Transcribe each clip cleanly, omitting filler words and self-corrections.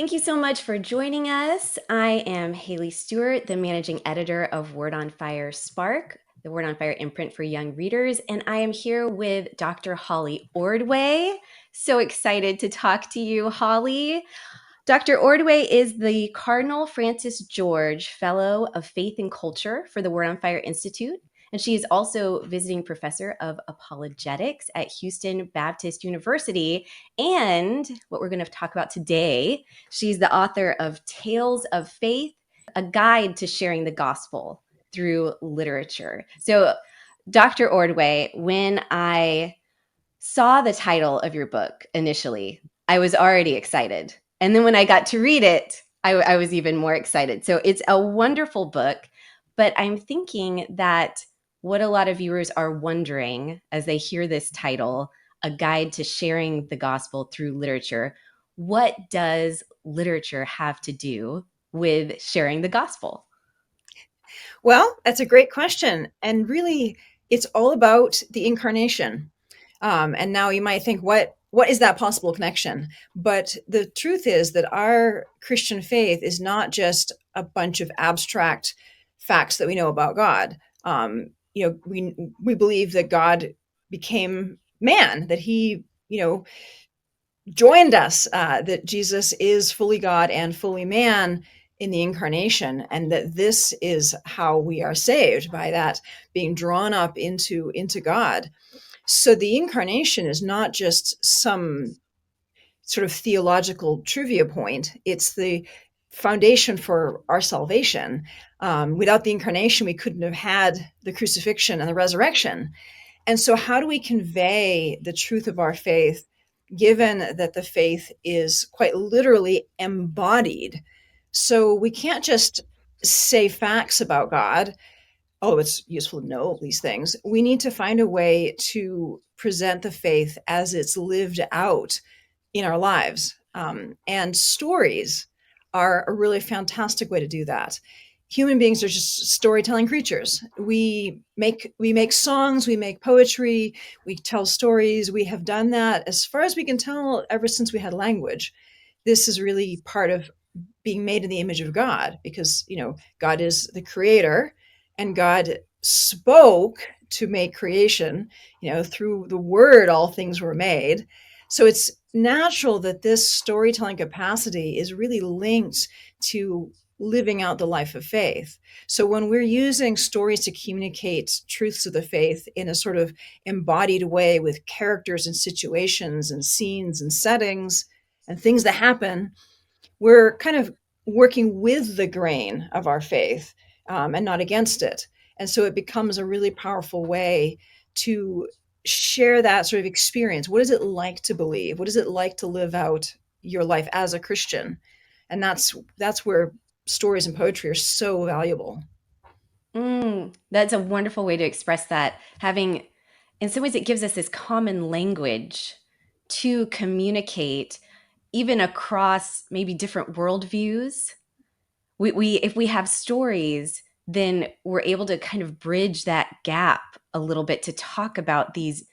Thank you so much for joining us. I am Haley Stewart, the managing editor of Word on Fire Spark, the Word on Fire imprint for young readers, and I am here with Dr. Holly Ordway. So excited to talk to you, Holly. Dr. Ordway is the Cardinal Francis George Fellow of Faith and Culture for the Word on Fire Institute, and she is also visiting professor of apologetics at Houston Baptist University. And what we're going to talk about today, she's the author of Tales of Faith, a guide to sharing the gospel through literature. So, Dr. Ordway, when I saw the title of your book initially, I was already excited. And then when I got to read it, I was even more excited. So it's a wonderful book, but I'm thinking that what a lot of viewers are wondering as they hear this title, A Guide to Sharing the Gospel Through Literature, what does literature have to do with sharing the gospel? Well, that's a great question. And really, it's all about the incarnation. And now you might think, what is that possible connection? But the truth is that our Christian faith is not just a bunch of abstract facts that we know about God. We believe that God became man, that he, joined us, that Jesus is fully God and fully man in the incarnation, and that this is how we are saved, by that being drawn up into God. So the incarnation is not just some sort of theological trivia point, it's the foundation for our salvation. Without the incarnation, we couldn't have had the crucifixion and the resurrection. And so, how do we convey the truth of our faith, given that the faith is quite literally embodied? So, we can't just say facts about God. Oh, it's useful to know these things. We need to find a way to present the faith as it's lived out in our lives. And stories are a really fantastic way to do that. Human beings are just storytelling creatures. We make songs, we make poetry, we tell stories. We have done that as far as we can tell ever since we had language. This is really part of being made in the image of God, because God is the creator, and God spoke to make creation. Through the word all things were made. So it's natural that this storytelling capacity is really linked to living out the life of faith. So when we're using stories to communicate truths of the faith in a sort of embodied way, with characters and situations and scenes and settings and things that happen, we're kind of working with the grain of our faith, and not against it. And so it becomes a really powerful way to share that sort of experience. What is it like to believe? What is it like to live out your life as a Christian? And that's where stories and poetry are so valuable. That's a wonderful way to express that. Having, in some ways, it gives us this common language to communicate, even across maybe different worldviews. If we have stories, then we're able to kind of bridge that gap a little bit to talk about these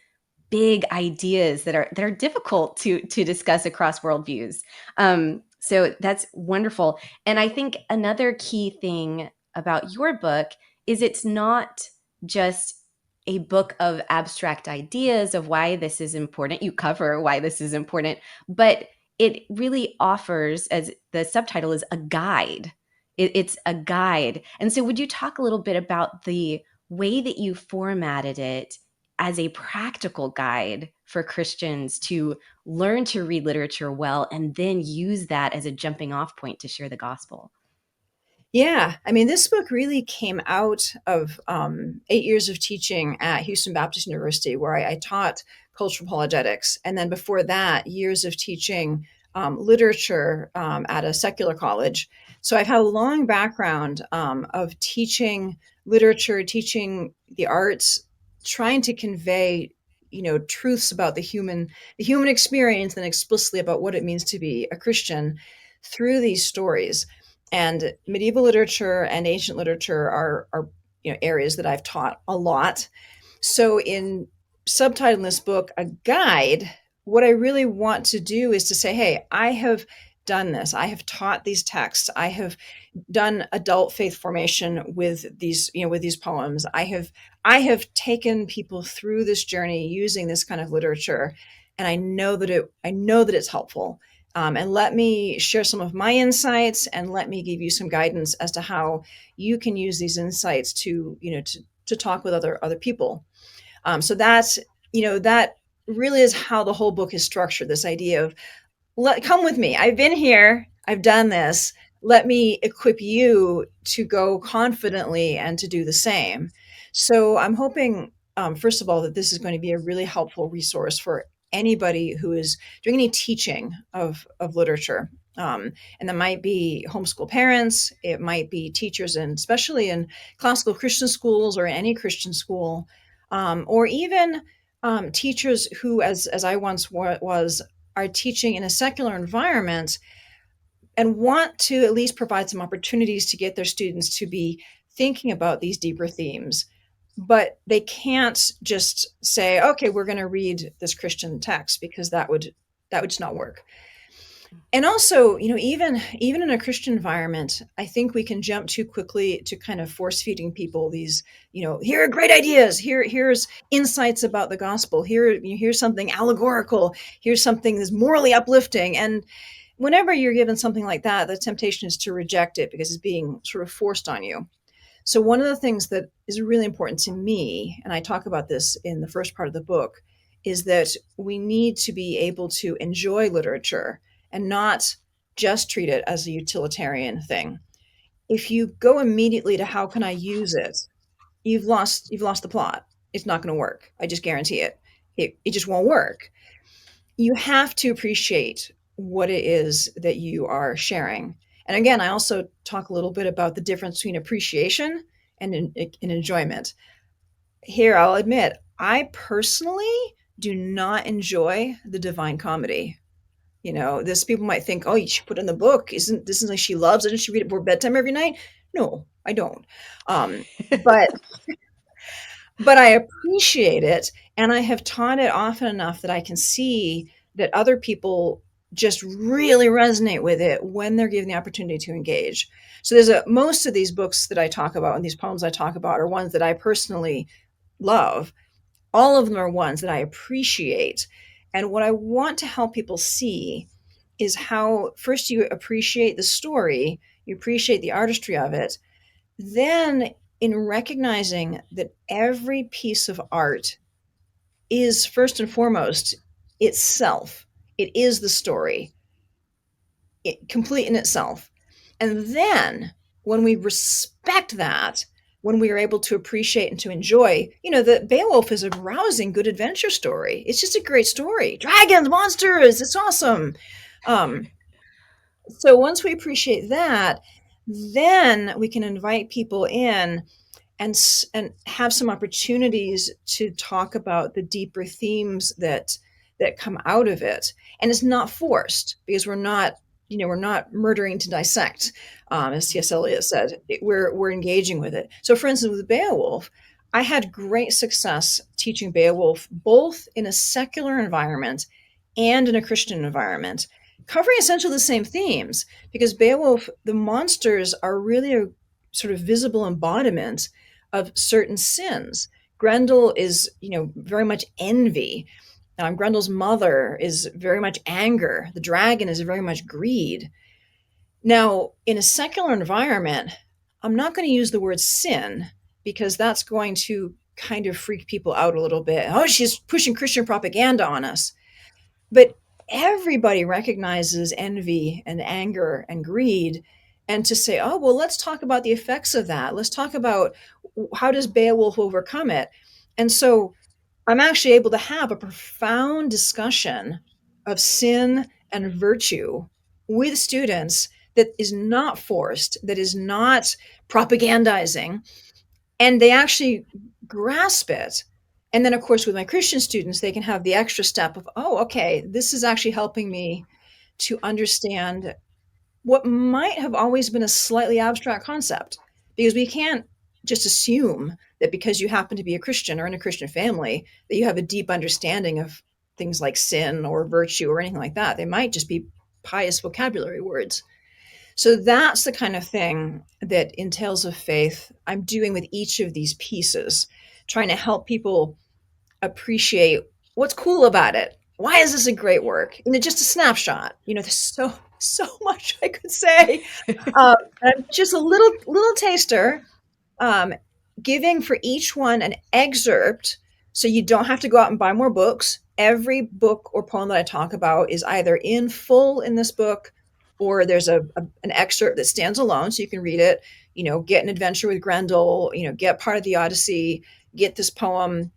big ideas that are difficult to discuss across worldviews. So that's wonderful. And I think another key thing about your book is it's not just a book of abstract ideas of why this is important. You cover why this is important, but it really offers, as the subtitle is, a guide. It's a guide. And so would you talk a little bit about the way that you formatted it as a practical guide for Christians to learn to read literature well and then use that as a jumping off point to share the gospel? Yeah, I mean, this book really came out of 8 years of teaching at Houston Baptist University, where I taught cultural apologetics. And then before that, years of teaching literature at a secular college. So I've had a long background of teaching literature, teaching the arts, trying to convey, truths about the human experience, and explicitly about what it means to be a Christian through these stories. And medieval literature and ancient literature are areas that I've taught a lot. So in subtitling this book a guide, what I really want to do is to say, hey, I have done this. I have taught these texts. I have done adult faith formation with these, with these poems. I have taken people through this journey using this kind of literature, and I know that it's helpful. And let me share some of my insights, and let me give you some guidance as to how you can use these insights to, to talk with other people. So that really is how the whole book is structured. This idea of, come with me. I've been here. I've done this. Let me equip you to go confidently and to do the same. So I'm hoping, first of all, that this is going to be a really helpful resource for anybody who is doing any teaching of literature. And that might be homeschool parents, it might be teachers, and especially in classical Christian schools or any Christian school, or even teachers who, as I once was, are teaching in a secular environment and want to at least provide some opportunities to get their students to be thinking about these deeper themes. But they can't just say, okay, we're going to read this Christian text, because that would just not work. And also, even in a Christian environment, I think we can jump too quickly to kind of force feeding people these, here are great ideas, here's insights about the gospel, here's something allegorical, here's something that's morally uplifting. And whenever you're given something like that, the temptation is to reject it because it's being sort of forced on you. So one of the things that is really important to me, and I talk about this in the first part of the book, is that we need to be able to enjoy literature and not just treat it as a utilitarian thing. If you go immediately to how can I use it, you've lost the plot. It's not going to work. I just guarantee it. It just won't work. You have to appreciate what it is that you are sharing. And again, I also talk a little bit about the difference between appreciation and enjoyment. Here, I'll admit, I personally do not enjoy the Divine Comedy. This, people might think, oh, you should put in the book. Isn't this something she loves? Doesn't she read it before bedtime every night? No, I don't. But I appreciate it, and I have taught it often enough that I can see that other people just really resonate with it when they're given the opportunity to engage. So most of these books that I talk about and these poems I talk about are ones that I personally love. All of them are ones that I appreciate. And what I want to help people see is how first you appreciate the story, you appreciate the artistry of it, then in recognizing that every piece of art is first and foremost itself. It is the story, complete in itself. And then when we respect that, when we are able to appreciate and to enjoy, that Beowulf is a rousing, good adventure story. It's just a great story. Dragons, monsters, it's awesome. So once we appreciate that, then we can invite people in and have some opportunities to talk about the deeper themes that come out of it. And it's not forced, because we're not murdering to dissect, as T.S. Eliot said. We're engaging with it. So, for instance, with Beowulf, I had great success teaching Beowulf both in a secular environment and in a Christian environment, covering essentially the same themes. Because Beowulf, the monsters are really a sort of visible embodiment of certain sins. Grendel is, very much envy. Grendel's mother is very much anger. The dragon is very much greed. Now, in a secular environment, I'm not going to use the word sin, because that's going to kind of freak people out a little bit. Oh, she's pushing Christian propaganda on us. But everybody recognizes envy and anger and greed. And to say, oh, well, let's talk about the effects of that. Let's talk about how does Beowulf overcome it. And so I'm actually able to have a profound discussion of sin and virtue with students that is not forced, that is not propagandizing, and they actually grasp it. And then, of course, with my Christian students, they can have the extra step of, oh, okay, this is actually helping me to understand what might have always been a slightly abstract concept, because we can't just assume that because you happen to be a Christian or in a Christian family that you have a deep understanding of things like sin or virtue or anything like that. They might just be pious vocabulary words. So that's the kind of thing that in Tales of Faith I'm doing with each of these pieces, trying to help people appreciate what's cool about it. Why is this a great work? Just a snapshot. There's so much I could say. Just a little taster, um, giving for each one an excerpt, so you don't have to go out and buy more books. Every book or poem that I talk about is either in full in this book, or there's an excerpt that stands alone, so you can read it. Get an adventure with Grendel. Get part of the Odyssey. Get this poem,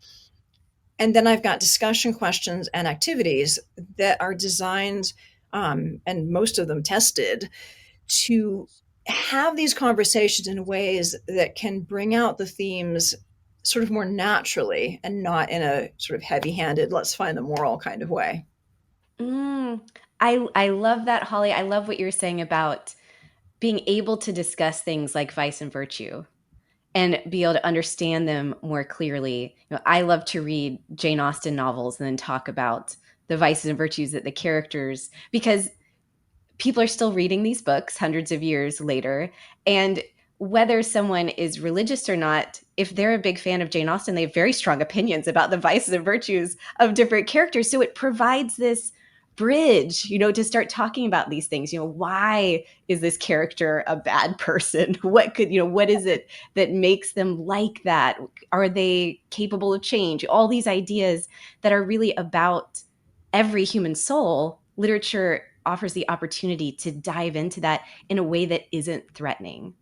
and then I've got discussion questions and activities that are designed, and most of them tested, to have these conversations in ways that can bring out the themes sort of more naturally and not in a sort of heavy-handed, let's find the moral kind of way. Mm, I love that, Holly. I love what you're saying about being able to discuss things like vice and virtue and be able to understand them more clearly. I love to read Jane Austen novels and then talk about the vices and virtues that the characters, because people are still reading these books hundreds of years later. And whether someone is religious or not, if they're a big fan of Jane Austen, they have very strong opinions about the vices and virtues of different characters. So it provides this bridge, to start talking about these things. Why is this character a bad person? What is it that makes them like that? Are they capable of change? All these ideas that are really about every human soul. Literature offers the opportunity to dive into that in a way that isn't threatening.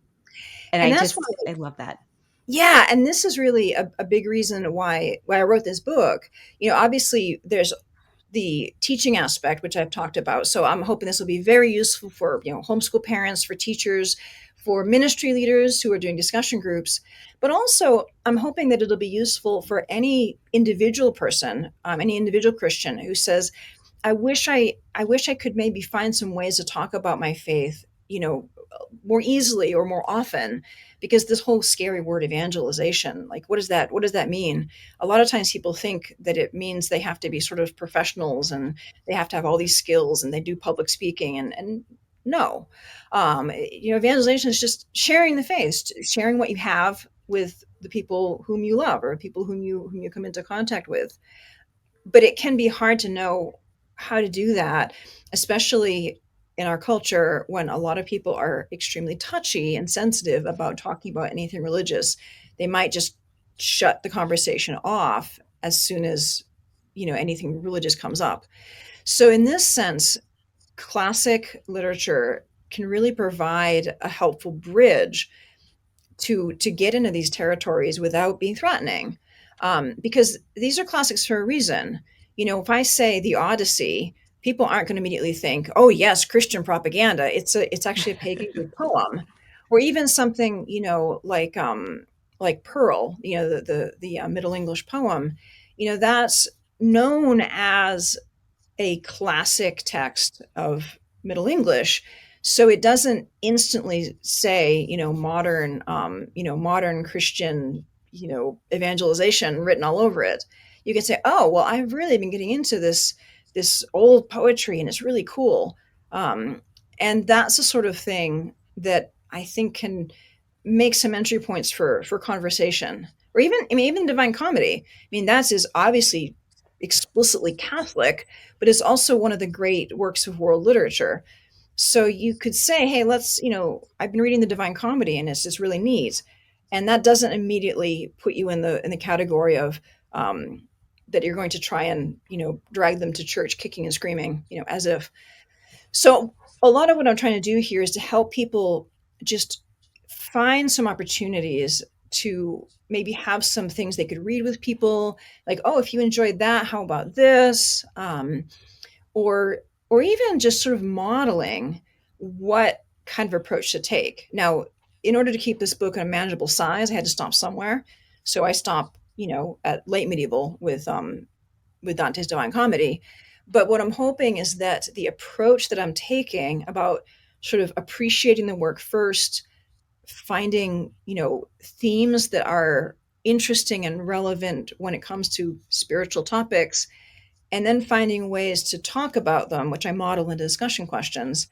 And And that's why, I love that. yeah, and this is really a big reason why I wrote this book. Obviously there's the teaching aspect, which I've talked about. So I'm hoping this will be very useful for homeschool parents, for teachers, for ministry leaders who are doing discussion groups. But also, I'm hoping that it'll be useful for any individual person, any individual Christian who says, I wish I could maybe find some ways to talk about my faith, more easily or more often, because this whole scary word evangelization, like what does that mean? A lot of times people think that it means they have to be sort of professionals and they have to have all these skills and they do public speaking, and no. Evangelization is just sharing the faith, sharing what you have with the people whom you love or people whom you come into contact with. But it can be hard to know how to do that, especially in our culture when a lot of people are extremely touchy and sensitive about talking about anything religious. They might just shut the conversation off as soon as anything religious comes up. So in this sense, classic literature can really provide a helpful bridge to get into these territories without being threatening, because these are classics for a reason. If I say the Odyssey, people aren't going to immediately think, oh yes, Christian propaganda. It's actually a pagan good poem. Or even something like Pearl, the Middle English poem, that's known as a classic text of Middle English. So it doesn't instantly say, modern Christian, evangelization written all over it. You can say, oh, well, I've really been getting into this old poetry, and it's really cool. And that's the sort of thing that I think can make some entry points for conversation, or even Divine Comedy. I mean, that's is obviously explicitly Catholic, but it's also one of the great works of world literature. So you could say, hey, I've been reading the Divine Comedy and it's just really neat. And that doesn't immediately put you in the category of that you're going to try and, drag them to church kicking and screaming, as if. So a lot of what I'm trying to do here is to help people just find some opportunities to maybe have some things they could read with people, like, oh, if you enjoyed that, how about this? Or even just sort of modeling what kind of approach to take. Now, in order to keep this book in a manageable size, I had to stop somewhere. So I stopped, at late medieval with Dante's Divine Comedy. But what I'm hoping is that the approach that I'm taking about sort of appreciating the work first, finding, themes that are interesting and relevant when it comes to spiritual topics, and then finding ways to talk about them, which I model in discussion questions.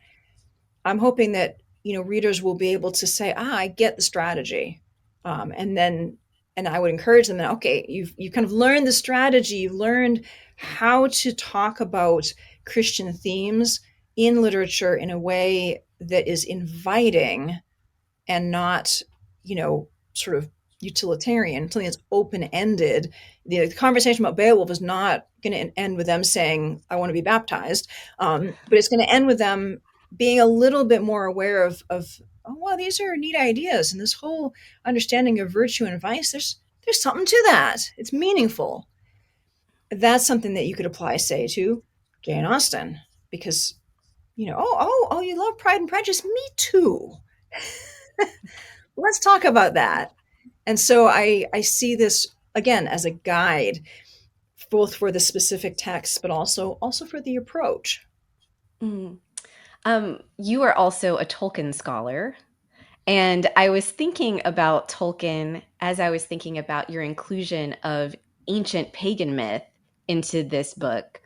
I'm hoping that readers will be able to say, I get the strategy, and then and I would encourage them that, okay, you've kind of learned the strategy, you've learned how to talk about Christian themes in literature in a way that is inviting and not, sort of utilitarian, something that's open ended. The conversation about Beowulf is not going to end with them saying, I want to be baptized, but it's going to end with them being a little bit more aware of, oh, well, these are neat ideas. And this whole understanding of virtue and vice, there's something to that. It's meaningful. That's something that you could apply, say, to Jane Austen, because, oh, you love Pride and Prejudice. Me too. Let's talk about that. And so I see this again as a guide, both for the specific text, but also for the approach. Mm. You are also a Tolkien scholar. And I was thinking about Tolkien as I was thinking about your inclusion of ancient pagan myth into this book.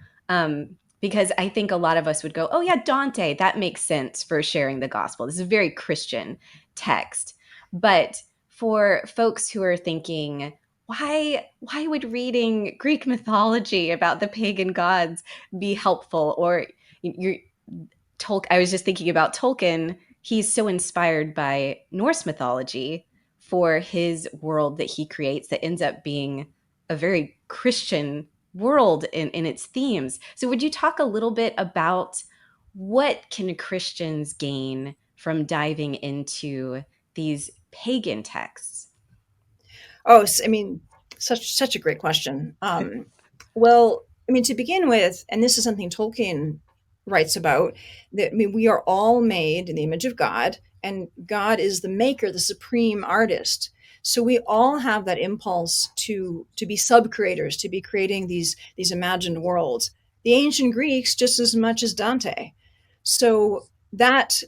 Because I think a lot of us would go, oh, yeah, Dante, that makes sense for sharing the gospel. This is a very Christian text. But for folks who are thinking, why would reading Greek mythology about the pagan gods be helpful? Or you're I was just thinking about Tolkien. He's so inspired by Norse mythology for his world that he creates that ends up being a very Christian world in its themes. So would you talk a little bit about what can Christians gain from diving into these pagan texts? Oh, I mean, such a great question. Well, I mean, to begin with, and this is something Tolkien writes about, that I mean, we are all made in the image of God, and God is the maker, the supreme artist. So we all have that impulse to be sub-creators, to be creating these imagined worlds. The ancient Greeks just as much as Dante. So that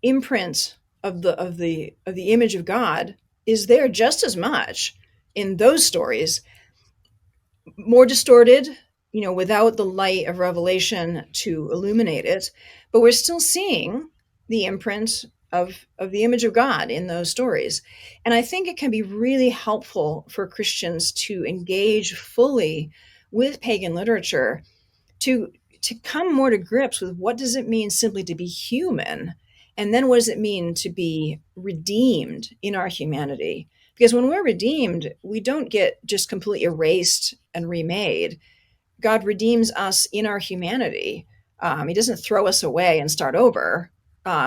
imprint of the image of God is there just as much in those stories, more distorted, without the light of revelation to illuminate it, but we're still seeing the imprint of the image of God in those stories. And I think it can be really helpful for Christians to engage fully with pagan literature, to come more to grips with what does it mean simply to be human, and then what does it mean to be redeemed in our humanity. Because when we're redeemed, we don't get just completely erased and remade. God redeems us in our humanity. He doesn't throw us away and start over.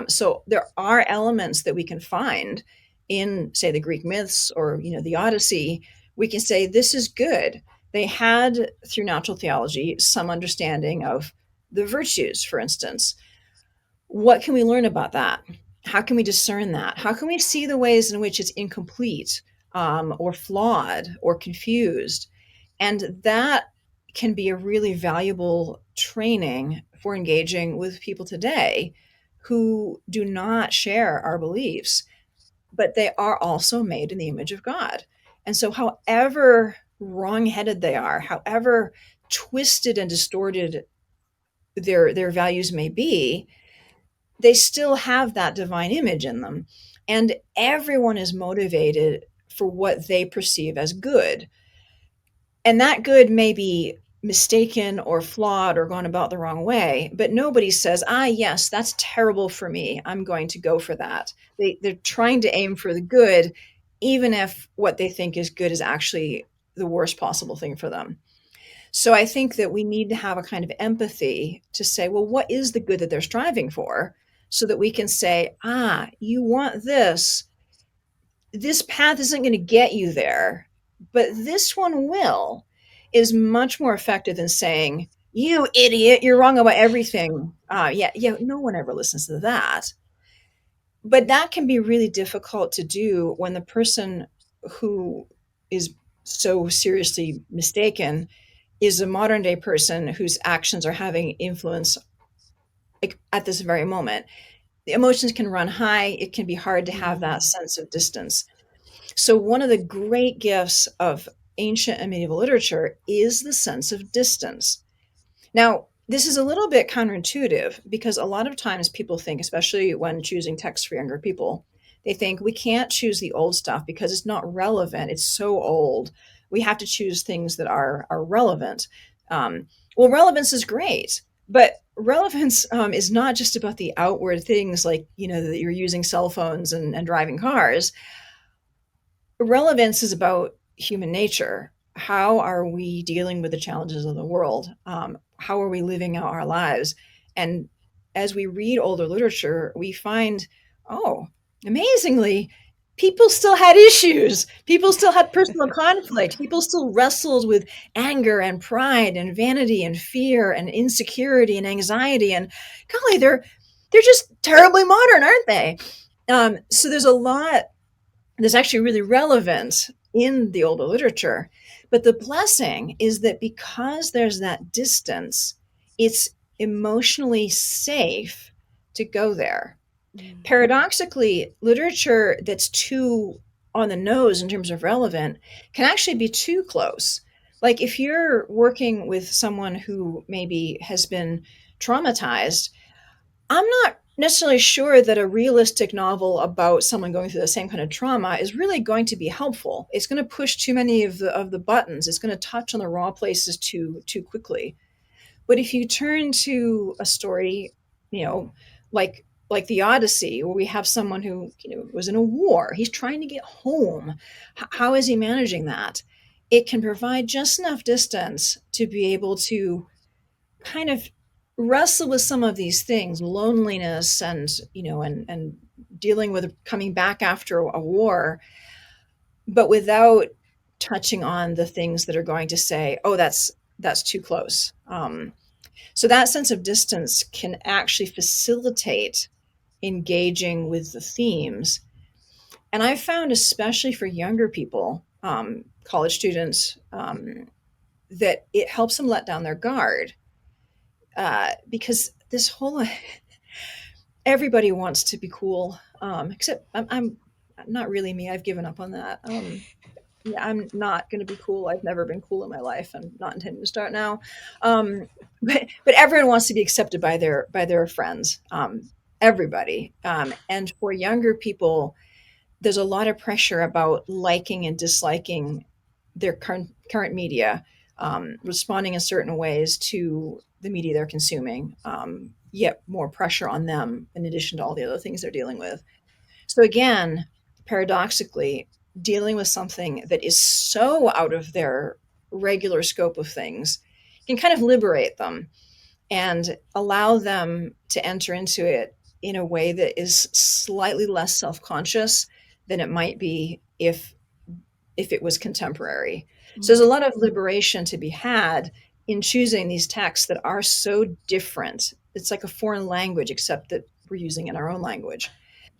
So there are elements that we can find in, say, the Greek myths or the Odyssey. We can say this is good. They had, through natural theology, some understanding of the virtues, for instance. What can we learn about that? How can we discern that? How can we see the ways in which it's incomplete, or flawed or confused? And that can be a really valuable training for engaging with people today who do not share our beliefs, but they are also made in the image of God. And so, however wrong-headed they are, however twisted and distorted their values may be, they still have that divine image in them. And everyone is motivated for what they perceive as good. And that good may be mistaken or flawed or gone about the wrong way, but nobody says, yes, that's terrible for me, I'm going to go for that. They're trying to aim for the good, even if what they think is good is actually the worst possible thing for them. So I think that we need to have a kind of empathy to say, well, what is the good that they're striving for? So that we can say, you want this path isn't going to get you there, but this one will, is much more effective than saying, you idiot, you're wrong about everything. Yeah, no one ever listens to that. But that can be really difficult to do when the person who is so seriously mistaken is a modern day person whose actions are having influence, like, at this very moment. The emotions can run high. It can be hard to have that Mm. sense of distance. So, one of the great gifts of ancient and medieval literature is the sense of distance. Now, this is a little bit counterintuitive because a lot of times people think, especially when choosing text for younger people, they think we can't choose the old stuff because it's not relevant. It's so old. We have to choose things that are relevant. Well, relevance is great, but relevance is not just about the outward things like, that you're using cell phones and driving cars. Relevance is about human nature. How are we dealing with the challenges of the world? How are we living out our lives? And as we read older literature, we find, oh, amazingly, people still had issues. People still had personal conflict. People still wrestled with anger and pride and vanity and fear and insecurity and anxiety. And golly, they're just terribly modern, aren't they? So there's a lot that's actually really relevant in the older literature. But the blessing is that because there's that distance, it's emotionally safe to go there. Mm. Paradoxically, literature that's too on the nose in terms of relevant can actually be too close. Like if you're working with someone who maybe has been traumatized, I'm not necessarily sure that a realistic novel about someone going through the same kind of trauma is really going to be helpful. It's going to push too many of the buttons. It's going to touch on the raw places too quickly. But if you turn to a story, you know, like the Odyssey, where we have someone who was in a war, he's trying to get home. How is he managing that? It can provide just enough distance to be able to kind of wrestle with some of these things, loneliness and dealing with coming back after a war, but without touching on the things that are going to say, oh, that's too close. So that sense of distance can actually facilitate engaging with the themes. And I've found, especially for younger people, college students, that it helps them let down their guard, because this whole everybody wants to be cool, except I'm not really me. I've given up on that. Yeah, I'm not going to be cool. I've never been cool in my life, and not intending to start now. Um, but everyone wants to be accepted by their friends. Everybody, and for younger people, there's a lot of pressure about liking and disliking their current media, responding in certain ways to the media they're consuming, yet more pressure on them in addition to all the other things they're dealing with. So again, paradoxically, dealing with something that is so out of their regular scope of things can kind of liberate them and allow them to enter into it in a way that is slightly less self-conscious than it might be if it was contemporary. So there's a lot of liberation to be had in choosing these texts that are so different. It's like a foreign language, except that we're using in our own language.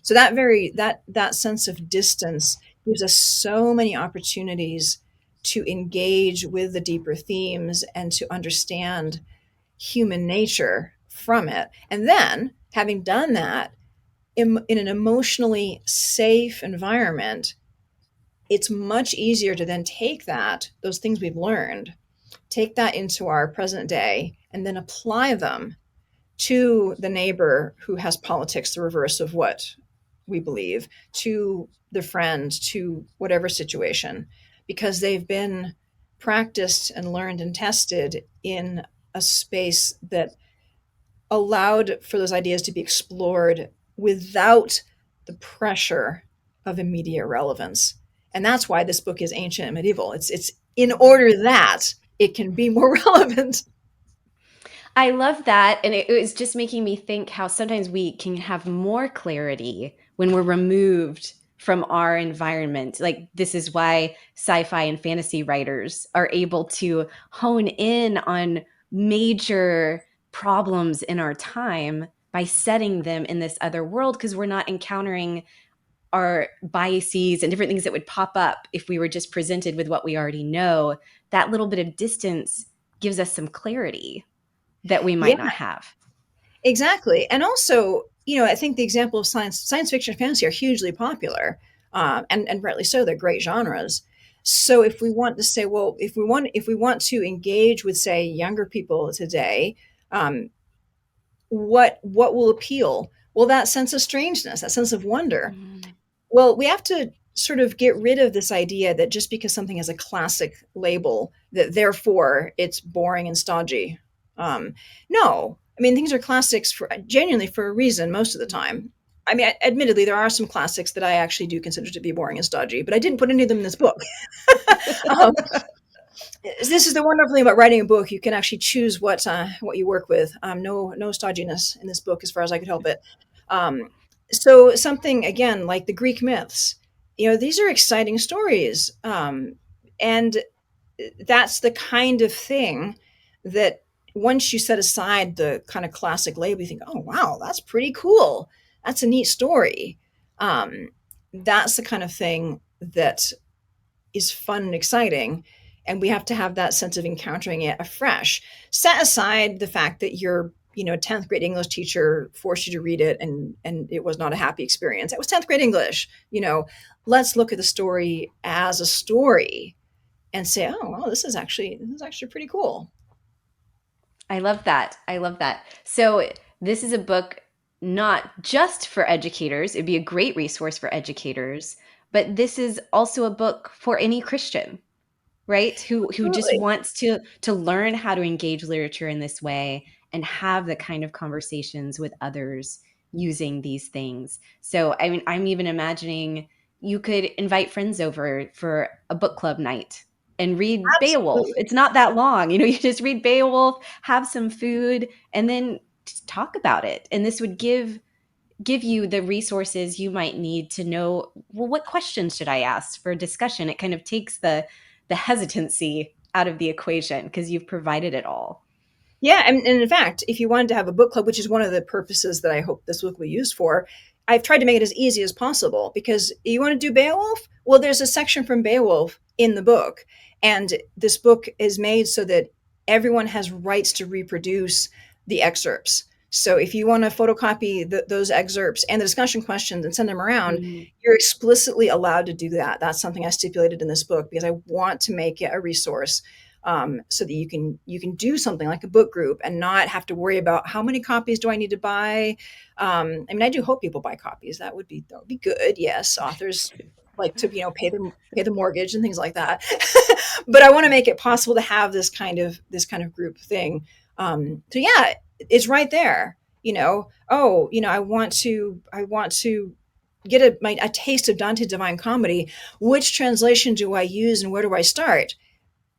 So that sense of distance gives us so many opportunities to engage with the deeper themes and to understand human nature from it. And then, having done that in an emotionally safe environment, it's much easier to then take those things we've learned, take that into our present day, and then apply them to the neighbor who has politics the reverse of what we believe, to the friend, to whatever situation, because they've been practiced and learned and tested in a space that allowed for those ideas to be explored without the pressure of immediate relevance. And that's why this book is ancient and medieval. It's in order that it can be more relevant. I love that. And it was just making me think how sometimes we can have more clarity when we're removed from our environment. Like, this is why sci fi and fantasy writers are able to hone in on major problems in our time by setting them in this other world, because we're not encountering our biases and different things that would pop up if we were just presented with what we already know. That little bit of distance gives us some clarity that we Yeah, might not have. exactly. And also, I think the example of science fiction and fantasy are hugely popular, and rightly so. They're great genres. So if we want to say, well, if we want to engage with, say, younger people today, um, what will appeal? Well, that sense of strangeness, that sense of wonder. Mm. Well, we have to sort of get rid of this idea that just because something has a classic label, that therefore it's boring and stodgy. No, I mean, things are classics for genuinely for a reason most of the time. I mean, admittedly, there are some classics that I actually do consider to be boring and stodgy, but I didn't put any of them in this book. um, this is the wonderful thing about writing a book. You can actually choose what you work with. No stodginess in this book, as far as I could help it. Um, so something again like the Greek myths. These are exciting stories, and that's the kind of thing that once you set aside the kind of classic label, you think, oh wow, that's pretty cool. That's a neat story. Um, that's the kind of thing that is fun and exciting, and we have to have that sense of encountering it afresh. Set aside the fact that your 10th grade English teacher forced you to read it, and it was not a happy experience. It was 10th grade English. Let's look at the story as a story and say, oh well, this is actually pretty cool. I love that. I love that. So, this is a book not just for educators. It'd be a great resource for educators, but this is also a book for any Christian, right? Who just Absolutely. wants to learn how to engage literature in this way and have the kind of conversations with others using these things. So, I mean, I'm even imagining you could invite friends over for a book club night and read Beowulf. Absolutely. It's not that long. You just read Beowulf, have some food, and then talk about it. And this would give you the resources you might need to know, well, what questions should I ask for discussion? It kind of takes the hesitancy out of the equation because you've provided it all. Yeah, and in fact, if you wanted to have a book club, which is one of the purposes that I hope this book will be used for, I've tried to make it as easy as possible, because you want to do Beowulf? Well, there's a section from Beowulf in the book, and this book is made so that everyone has rights to reproduce the excerpts. So if you want to photocopy those excerpts and the discussion questions and send them around, Mm. you're explicitly allowed to do that. That's something I stipulated in this book because I want to make it a resource, so that you can do something like a book group and not have to worry about how many copies do I need to buy. I mean, I do hope people buy copies. That would be good. Yes, authors like to pay the mortgage and things like that. But I want to make it possible to have this kind of group thing. So yeah, it's right there. I want to get a taste of Dante's Divine Comedy. Which translation do I use and where do I start?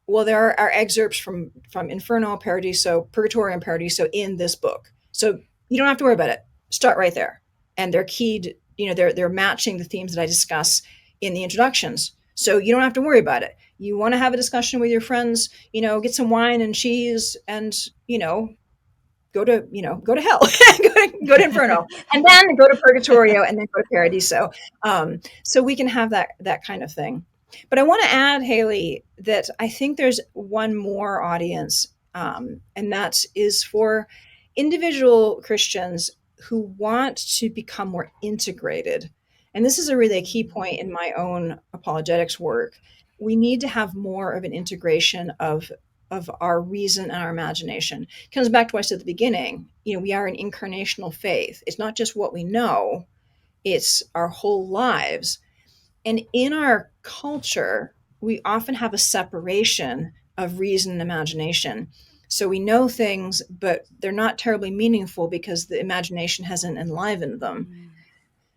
Well, there are excerpts from Inferno, Paradiso, Purgatory, and Paradiso in this book, so you don't have to worry about it. Start right there, and they're keyed. They're matching the themes that I discuss in the introductions, so you don't have to worry about it. You want to have a discussion with your friends, get some wine and cheese, and go to hell, go to Inferno, and then go to Purgatorio, and then go to Paradiso. So we can have that kind of thing. But I want to add, Haley, that I think there's one more audience, and that is for individual Christians who want to become more integrated. And this is a really key point in my own apologetics work. We need to have more of an integration of our reason and our imagination. It comes back to what I said at the beginning. We are an incarnational faith. It's not just what we know, it's our whole lives. And in our culture, we often have a separation of reason and imagination. So we know things, but they're not terribly meaningful because the imagination hasn't enlivened them.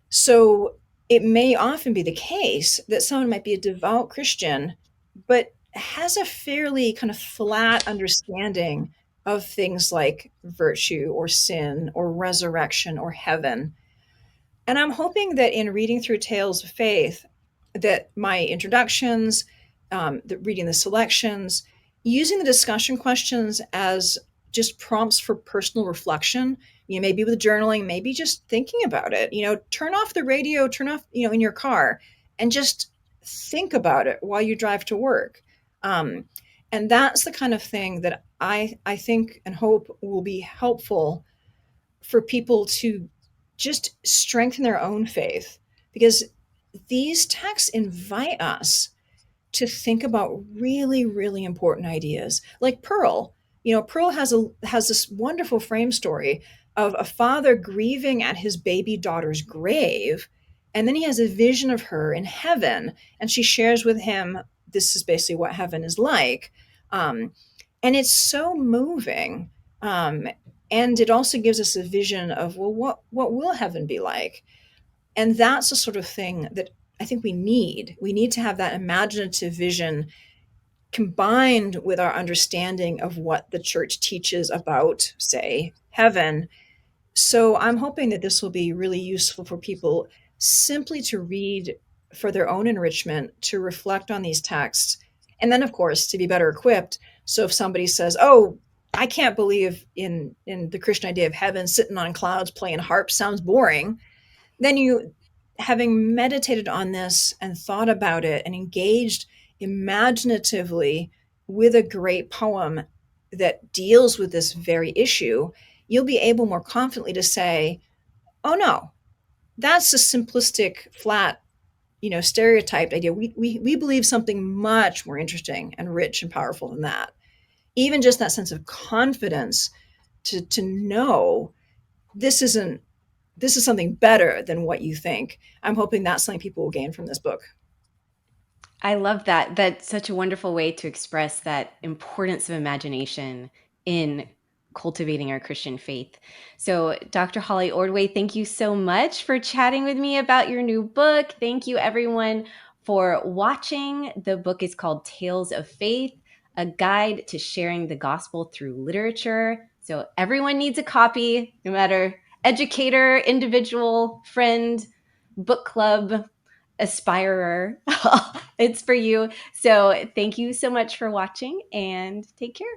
So it may often be the case that someone might be a devout Christian, but has a fairly kind of flat understanding of things like virtue or sin or resurrection or heaven. And I'm hoping that in reading through Tales of Faith, that my introductions, reading the selections, using the discussion questions as just prompts for personal reflection, maybe with journaling, maybe just thinking about it, turn off the radio, turn off, in your car, and just think about it while you drive to work. Um, and that's the kind of thing that I think and hope will be helpful for people to just strengthen their own faith, because these texts invite us to think about really, really important ideas. Like Pearl. Pearl has this wonderful frame story of a father grieving at his baby daughter's grave, and then he has a vision of her in heaven, and she shares with him this is basically what heaven is like. Um, and it's so moving. Um, and it also gives us a vision of, well, what will heaven be like? And that's the sort of thing that I think we need. We need to have that imaginative vision combined with our understanding of what the church teaches about, say, heaven. So I'm hoping that this will be really useful for people simply to read for their own enrichment, to reflect on these texts, and then, of course, to be better equipped. So if somebody says, "Oh, I can't believe in the Christian idea of heaven, sitting on clouds playing harp sounds boring," then you, having meditated on this and thought about it and engaged imaginatively with a great poem that deals with this very issue, you'll be able more confidently to say, oh no, that's a simplistic, flat, stereotyped idea. We believe something much more interesting and rich and powerful than that. Even just that sense of confidence to know this isn't this is something better than what you think. I'm hoping that's something people will gain from this book. I love that. That's such a wonderful way to express that importance of imagination in cultivating our Christian faith. So, Dr. Holly Ordway, thank you so much for chatting with me about your new book. Thank you, everyone, for watching. The book is called Tales of Faith, a guide to sharing the gospel through literature. So, everyone needs a copy, no matter educator, individual, friend, book club, aspirer. It's for you. So thank you so much for watching and take care.